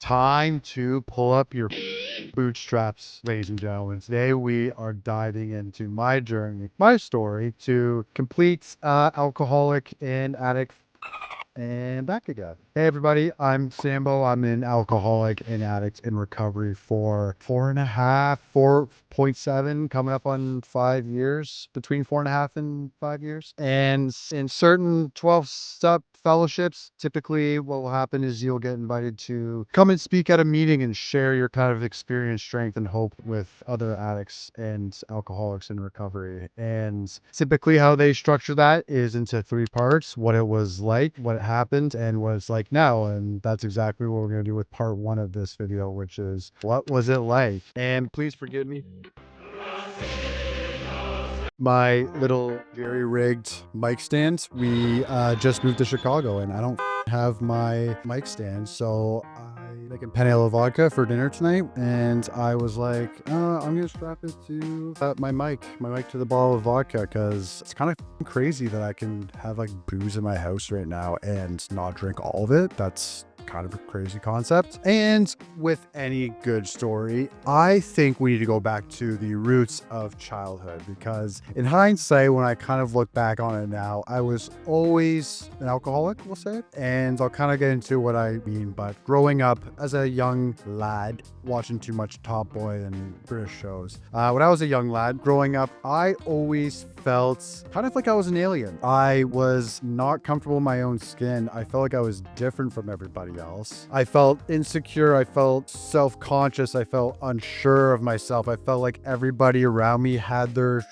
Time to pull up your bootstraps, ladies and gentlemen. Today we are diving into my journey, my story to complete alcoholic and addict and back again. Hey everybody, I'm Sambo. I'm an alcoholic and addict in recovery for 4.5, 4.7, coming up on 5 years, between 4.5 and 5 years. And in certain 12-step fellowships, typically what will happen is you'll get invited to come and speak at a meeting and share your kind of experience, strength, and hope with other addicts and alcoholics in recovery. And typically how they structure that is into 3 parts: what it was like, what happened, and what it's like now. And that's exactly what we're going to do with part 1 of this video, which is what was it like. And please forgive me my little jerry-rigged mic stand. We just moved to Chicago and I don't have my mic stand, so I'm making penne alla vodka for dinner tonight, and I was like, I'm gonna strap it to my mic to the bottle of vodka, because it's kind of crazy that I can have like booze in my house right now and not drink all of it. That's kind of a crazy concept. And with any good story, I think we need to go back to the roots of childhood, because in hindsight, when I kind of look back on it now, I was always an alcoholic, we'll say, and I'll kind of get into what I mean. But growing up as a young lad, watching too much Top Boy and British shows, when I was a young lad growing up, I always felt kind of like I was an alien. I was not comfortable in my own skin. I felt like I was different from everybody else. I felt insecure. I felt self-conscious. I felt unsure of myself. I felt like everybody around me had their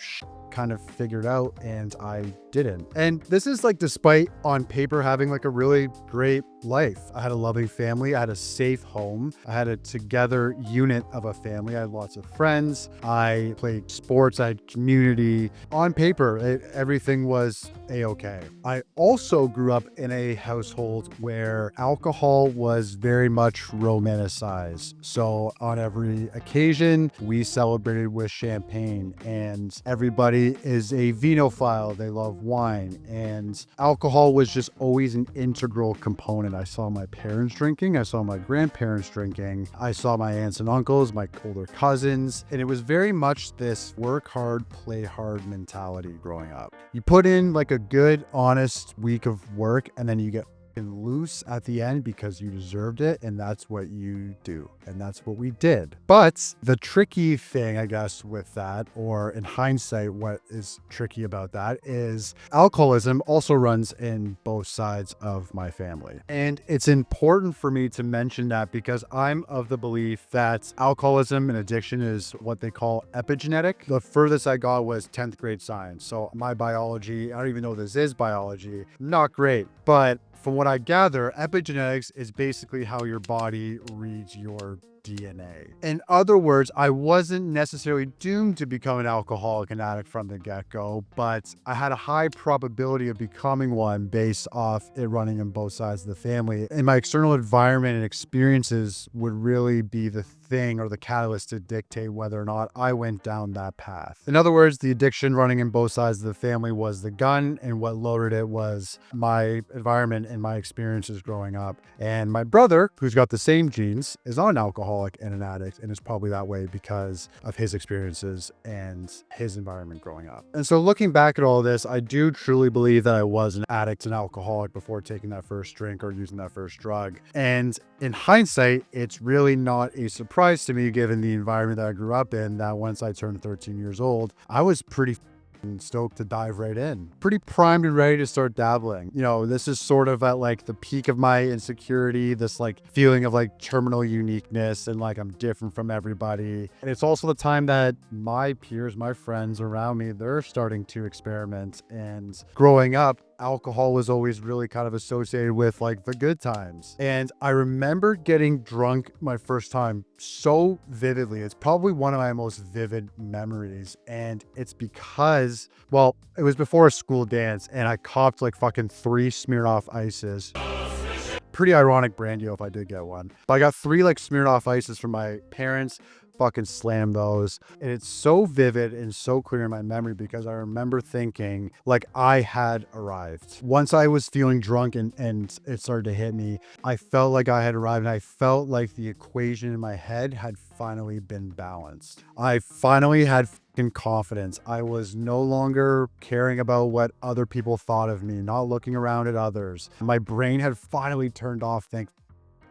kind of figured out and I didn't. And this is like, despite on paper having like a really great life. I had a loving family. I had a safe home. I had a together unit of a family. I had lots of friends. I played sports. I had community. On paper, everything was a-okay. I also grew up in a household where alcohol was very much romanticized. So on every occasion, we celebrated with champagne, and everybody is a vinophile. They love wine, and alcohol was just always an integral component. I saw my parents drinking. I saw my grandparents drinking. I saw my aunts and uncles, my older cousins, and it was very much this work hard, play hard mentality growing up. You put in like a good, honest week of work, and then you get loose at the end because you deserved it, and that's what you do, and that's what we did. But the tricky thing, I guess, with that, or in hindsight what is tricky about that, is alcoholism also runs in both sides of my family. And it's important for me to mention that because I'm of the belief that alcoholism and addiction is what they call epigenetic. The furthest I got was 10th grade science, so my biology, I don't even know this is biology, not great. But from what I gather, epigenetics is basically how your body reads your DNA. In other words, I wasn't necessarily doomed to become an alcoholic and addict from the get-go, but I had a high probability of becoming one based off it running on both sides of the family. And my external environment and experiences would really be the thing or the catalyst to dictate whether or not I went down that path. In other words, the addiction running in both sides of the family was the gun, and what loaded it was my environment and my experiences growing up. And my brother, who's got the same genes, is not an alcoholic and an addict, and is probably that way because of his experiences and his environment growing up. And so looking back at all this, I do truly believe that I was an addict and alcoholic before taking that first drink or using that first drug. And in hindsight, it's really not a surprise to me, given the environment that I grew up in, that once I turned 13 years old, I was pretty stoked to dive right in. Pretty primed and ready to start dabbling. You know, this is sort of at like the peak of my insecurity, this like feeling of like terminal uniqueness and like I'm different from everybody. And it's also the time that my peers, my friends around me, they're starting to experiment. And growing up, alcohol was always really kind of associated with like the good times. And I remember getting drunk my first time so vividly. It's probably one of my most vivid memories. And it's because, well, it was before a school dance and I copped like fucking 3 Smirnoff Ices. Pretty ironic brand deal if I did get one. But I got 3 like Smirnoff Ices from my parents, fucking slam those. And it's so vivid and so clear in my memory because I remember thinking like I had arrived. Once I was feeling drunk and it started to hit me, I felt like I had arrived, and I felt like the equation in my head had finally been balanced. I finally had fucking confidence. I was no longer caring about what other people thought of me, not looking around at others. My brain had finally turned off, thank.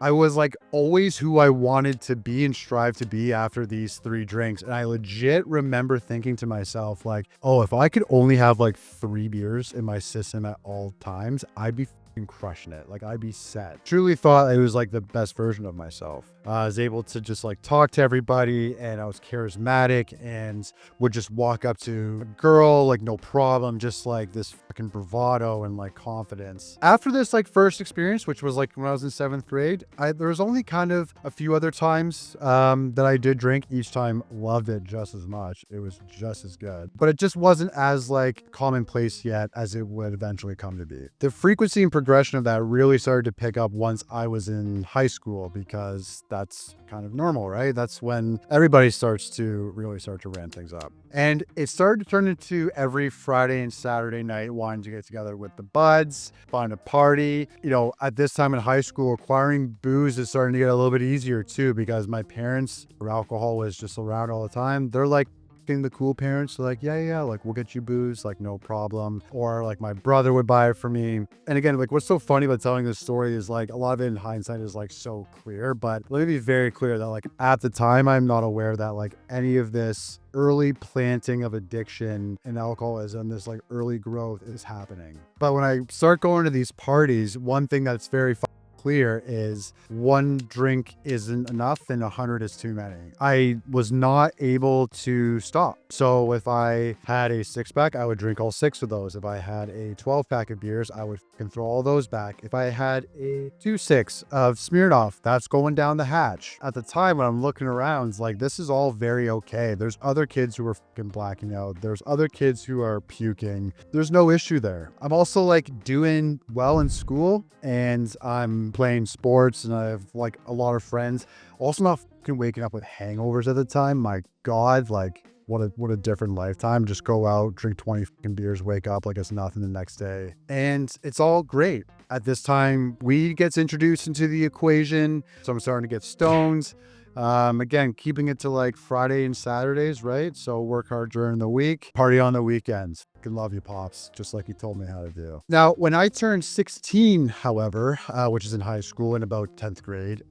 I was like always who I wanted to be and strive to be after these 3 drinks. And I legit remember thinking to myself like, oh, if I could only have like 3 beers in my system at all times, I'd be fucking crushing it. Like I'd be set. Truly thought it was like the best version of myself. I was able to just like talk to everybody, and I was charismatic and would just walk up to a girl like no problem, just like this fucking bravado and like confidence. After this like first experience, which was like when I was in 7th grade, there was only kind of a few other times that I did drink. Each time loved it just as much. It was just as good, but it just wasn't as like commonplace yet as it would eventually come to be. The frequency and progression of that really started to pick up once I was in high school, because that's kind of normal, right? That's when everybody starts to really start to ramp things up. And it started to turn into every Friday and Saturday night wanting to get together with the buds, find a party. You know, at this time in high school, acquiring booze is starting to get a little bit easier too, because my parents, or alcohol was just around all the time. They're like the cool parents. They're like, yeah, like we'll get you booze, like no problem. Or like my brother would buy it for me. And again, like what's so funny about telling this story is like a lot of it in hindsight is like so clear, but let me be very clear that like at the time I'm not aware that like any of this early planting of addiction and alcoholism, this like early growth is happening. But when I start going to these parties, one thing that's very clear is 1 drink isn't enough and 100 is too many. I was not able to stop. So if I had a 6-pack, I would drink all 6 of those. If I had a 12-pack of beers, I would throw all those back. If I had a 2-6 of Smirnoff, that's going down the hatch. At the time when I'm looking around, it's like, this is all very okay. There's other kids who are fucking blacking out. There's other kids who are puking. There's no issue there. I'm also like doing well in school, and I'm playing sports, and I have like a lot of friends. Also not fucking waking up with hangovers at the time. My God, like what a different lifetime. Just go out, drink 20 fucking beers, wake up like it's nothing the next day. And it's all great. At this time, weed gets introduced into the equation. So I'm starting to get stoned. Again, keeping it to like Friday and Saturdays, right? So work hard during the week, party on the weekends. Fucking love you, Pops, just like you told me how to do. Now, when I turned 16, however, which is in high school in about 10th grade,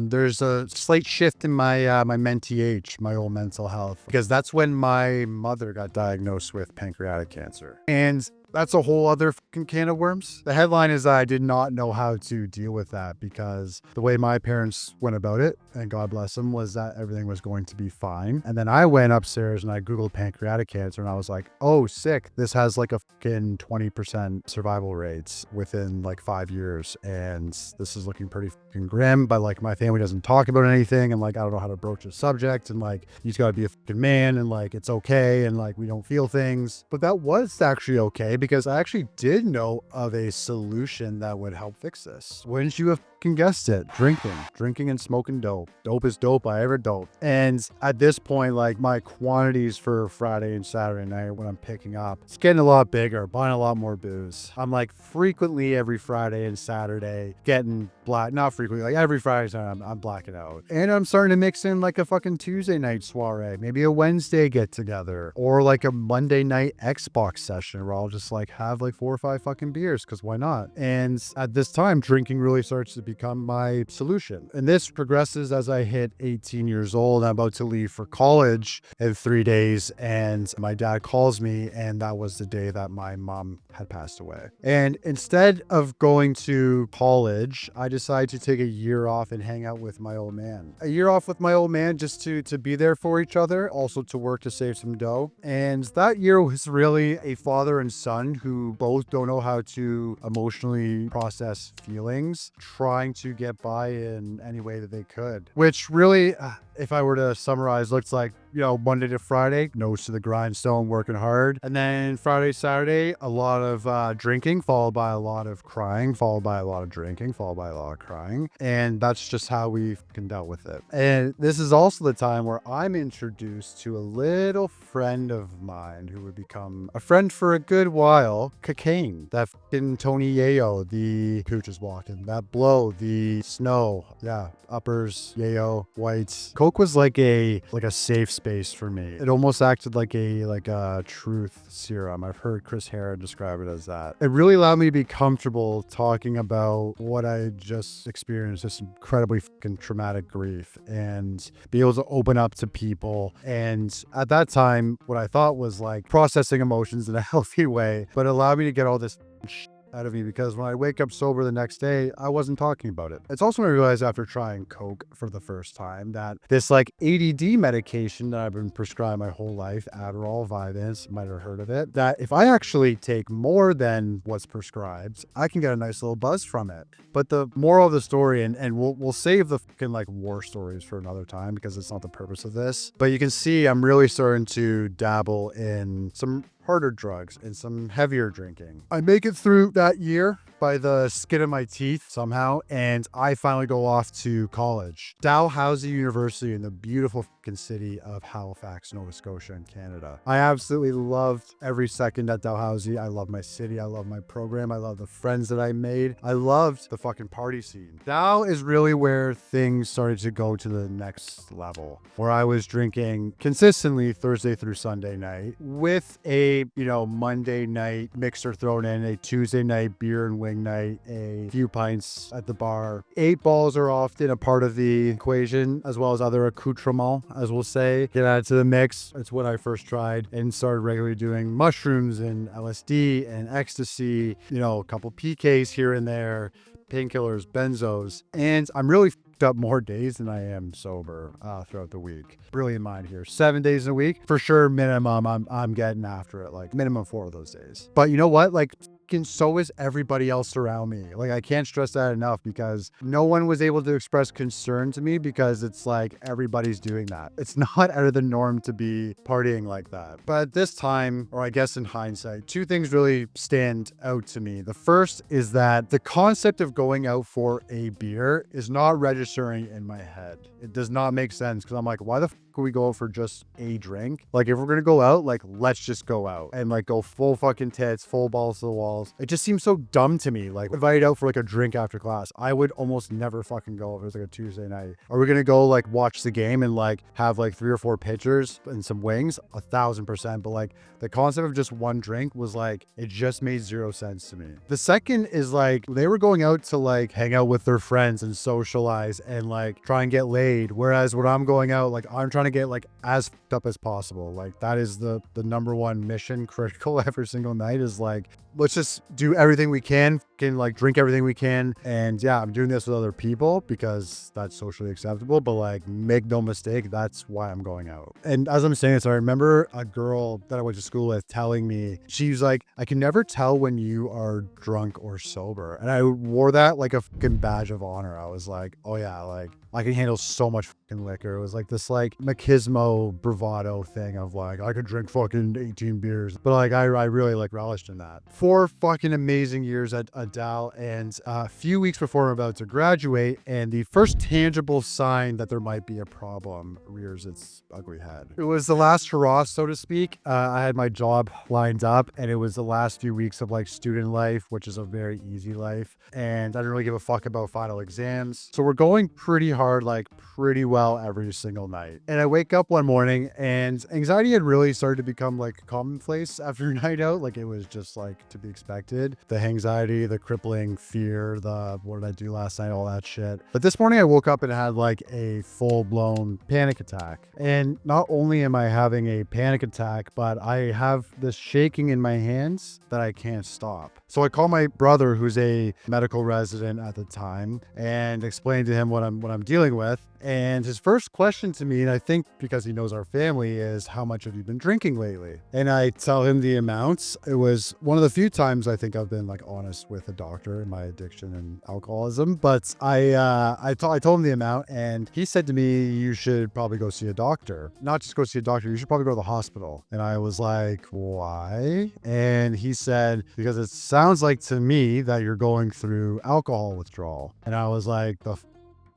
there's a slight shift in my my my old mental health, because that's when my mother got diagnosed with pancreatic cancer. And that's a whole other fucking can of worms. The headline is that I did not know how to deal with that, because the way my parents went about it, and God bless them, was that everything was going to be fine. And then I went upstairs and I Googled pancreatic cancer, and I was like, oh, sick. This has like a fucking 20% survival rates within like 5 years. And this is looking pretty fucking grim, but like my family doesn't talk about anything. And like, I don't know how to broach the subject. And like, you just gotta be a fucking man, and like, it's okay. And like, we don't feel things. But that was actually okay, because I actually did know of a solution that would help fix this. Wouldn't you have fucking guessed it? Drinking and smoking dope. Dope is dope. I ever dope. And at this point, like my quantities for Friday and Saturday night when I'm picking up, it's getting a lot bigger, buying a lot more booze. I'm like frequently every Friday and Saturday getting not frequently, like every Friday night I'm blacking out. And I'm starting to mix in like a fucking Tuesday night soiree, maybe a Wednesday get together, or like a Monday night Xbox session where I'll just like have like 4 or 5 fucking beers, because why not? And at this time, drinking really starts to become my solution. And this progresses as I hit 18 years old. I'm about to leave for college in 3 days, and my dad calls me, and that was the day that my mom had passed away. And instead of going to college, I decided to take a year off and hang out with my old man. A year off with my old man, just to be there for each other, also to work to save some dough. And that year was really a father and son who both don't know how to emotionally process feelings, trying to get by in any way that they could, which really, if I were to summarize, looks like Monday to Friday, nose to the grindstone, working hard. And then Friday, Saturday, a lot of drinking, followed by a lot of crying, followed by a lot of drinking, followed by a lot of crying. And that's just how we fucking dealt with it. And this is also the time where I'm introduced to a little friend of mine who would become a friend for a good while, Cocaine. That fucking Tony Yayo, the Pooch is walking, that Blow, the Snow, yeah, uppers, Yayo, whites. Coke was like a safe space for me. It almost acted like a truth serum. I've heard Chris Hara describe it as that. It really allowed me to be comfortable talking about what I just experienced, this incredibly fucking traumatic grief, and be able to open up to people. And at that time, what I thought was like processing emotions in a healthy way, but it allowed me to get all this shit out of me, because when I wake up sober the next day, I wasn't talking about it. It's also when I realized after trying Coke for the first time that this like ADD medication that I've been prescribed my whole life, Adderall, Vyvanse, might have heard of it, that if I actually take more than what's prescribed, I can get a nice little buzz from it. But the moral of the story, and we'll save the fucking like war stories for another time because it's not the purpose of this, but you can see I'm really starting to dabble in some harder drugs and some heavier drinking. I make it through that year by the skin of my teeth somehow, and I finally go off to college. Dalhousie University in the beautiful fucking city of Halifax, Nova Scotia in Canada. I absolutely loved every second at Dalhousie. I love my city. I love my program. I love the friends that I made. I loved the fucking party scene. Dal is really where things started to go to the next level, where I was drinking consistently Thursday through Sunday night with a Monday night mixer thrown in, a Tuesday night beer and wing night, a few pints at the bar. 8 balls are often a part of the equation, as well as other accoutrements, as we'll say, get added to the mix. It's what I first tried and started regularly doing mushrooms and LSD and ecstasy, a couple PKs here and there, painkillers, benzos, and I'm really up more days than I am sober throughout the week. Really in mind here, 7 days a week for sure minimum. I'm getting after it, like minimum 4 of those days. But you know what? Like, so is everybody else around me. Like, I can't stress that enough, because no one was able to express concern to me, because it's like everybody's doing that. It's not out of the norm to be partying like that. But at this time, or I guess in hindsight, 2 things really stand out to me. The first is that the concept of going out for a beer is not registering in my head. It does not make sense, because I'm like, why the fuck would we go out for just a drink? Like, if we're gonna go out, like, let's just go out and like go full fucking tits, full balls to the walls. It just seems so dumb to me. Like, invited out for like a drink after class, I would almost never fucking go if it was like a Tuesday night. Are we gonna go like watch the game and like have like 3 or 4 pitchers and some wings? 1000%. But like the concept of just one drink was like, it just made 0 sense to me. The second is like, they were going out to like hang out with their friends and socialize and like try and get laid, whereas when I'm going out, like, I'm trying to get like as fucked up as possible. Like, that is the number one mission critical every single night, is like, let's just do everything we can like drink everything we can. And yeah, I'm doing this with other people because that's socially acceptable, but like, make no mistake, that's why I'm going out. And as I'm saying this, I remember a girl that I went to school with telling me, she was like, I can never tell when you are drunk or sober. And I wore that like a fucking badge of honor. I was like, oh yeah, like, I can handle so much fucking liquor. It was like this like machismo bravado thing of like, I could drink fucking 18 beers. But like, I really like relished in that. 4 fucking amazing years at Dow, and a few weeks before I'm about to graduate, and the first tangible sign that there might be a problem rears its ugly head. It was the last hurrah, so to speak. I had my job lined up, and it was the last few weeks of like student life, which is a very easy life. And I didn't really give a fuck about final exams. So we're going pretty hard, like pretty well every single night. And I wake up one morning and anxiety had really started to become like commonplace after a night out. Like, it was just like to be expected. The anxiety, the crippling fear, the what did I do last night, all that shit. But this morning I woke up and had like a full-blown panic attack. And not only am I having a panic attack, but I have this shaking in my hands that I can't stop. So I call my brother, who's a medical resident at the time, and explain to him what I'm dealing with. And his first question to me, and I think because he knows our family, is how much have you been drinking lately? And I tell him the amounts. It was one of the few times I think I've been like honest with a doctor in my addiction and alcoholism. But I told him the amount, and he said to me, you should probably go see a doctor. Not just go see a doctor, you should probably go to the hospital. And I was like, why? And he said, because it sounds like to me that you're going through alcohol withdrawal. And I was like, the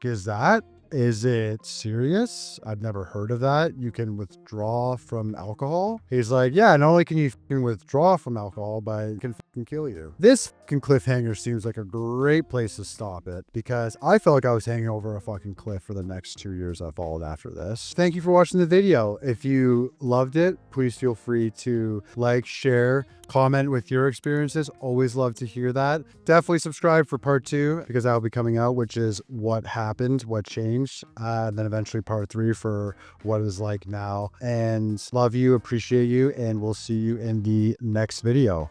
is that? Is it serious? I've never heard of that. You can withdraw from alcohol? He's like, yeah, not only can you withdraw from alcohol, but it can kill you. This fucking cliffhanger seems like a great place to stop it, because I felt like I was hanging over a fucking cliff for the next 2 years that followed after this. Thank you for watching the video. If you loved it, please feel free to like, share, comment with your experiences. Always love to hear that. Definitely subscribe for part 2, because that will be coming out, which is what happened, what changed, and then eventually part 3 for what it is like now. And love you, appreciate you, and we'll see you in the next video.